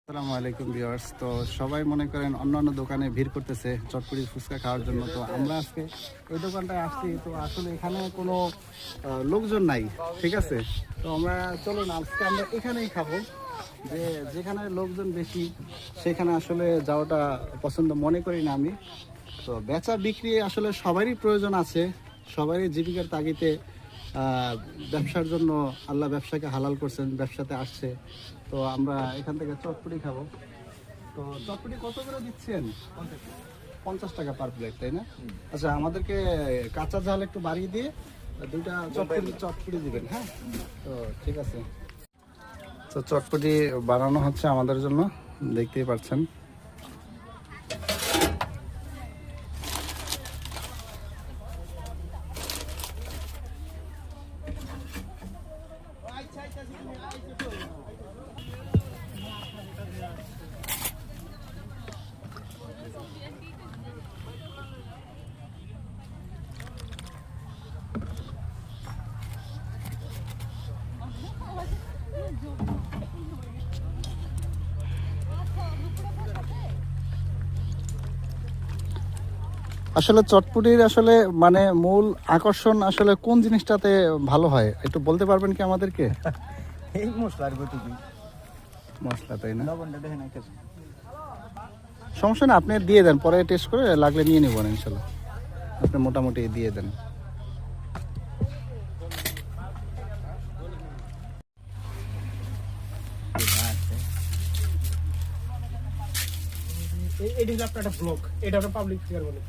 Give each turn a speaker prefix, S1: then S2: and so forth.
S1: আসসালামু আলাইকুম ভিউয়ার্স। তো সবাই মনে করেন অন্যান্য দোকানে ভিড় করতেছে চটপটি ফুচকা খাওয়ার জন্য। তো আমরা আজকে এই দোকানটায় আসছি, তো আসলে এখানে কোনো লোকজন নাই, ঠিক আছে। তো আমরা চলুন আজকে আমরা এখানেই খাবো, যেখানে লোকজন বেশি সেখানে আসলে যাওয়াটা পছন্দ মনে করি না আমি। তো বেচা বিক্রি আসলে সবারই প্রয়োজন আছে, সবারই জীবিকার তাগিদে ব্যবসার জন্য আল্লাহ ব্যবসাকে হালাল করছেন, ব্যবসাতে আসছে। তো আমরা এখান থেকে চটপটি খাবো। তো চটপটি কত করে দিচ্ছেন? 50 টাকা পার প্লেট, তাই না? আচ্ছা, আমাদেরকে কাঁচা ঝাল একটু বাড়িয়ে দিয়ে দুইটা চটপটি দিবেন। হ্যাঁ, তো ঠিক আছে। তো চটপটি বানানো হচ্ছে আমাদের জন্য, দেখতেই পাচ্ছেন। আসলে চটপটির আসলে মানে মূল আকর্ষণ আসলে কোন জিনিসটাতে ভালো হয় একটু বলতে পারবেন কি আমাদেরকে?
S2: এই মশলার গতি
S1: মশলা, তাই না?
S2: লবণটা দেখে না
S1: সমস্যা না, আপনি দিয়ে দেন, পরে টেস্ট করে লাগলে নিয়ে নেব ইনশাল্লাহ। আপনি মোটামুটি দিয়ে দেন।
S2: এটা হচ্ছে আপনার একটা ব্লগ, এটা একটা পাবলিক ফিগার বলে।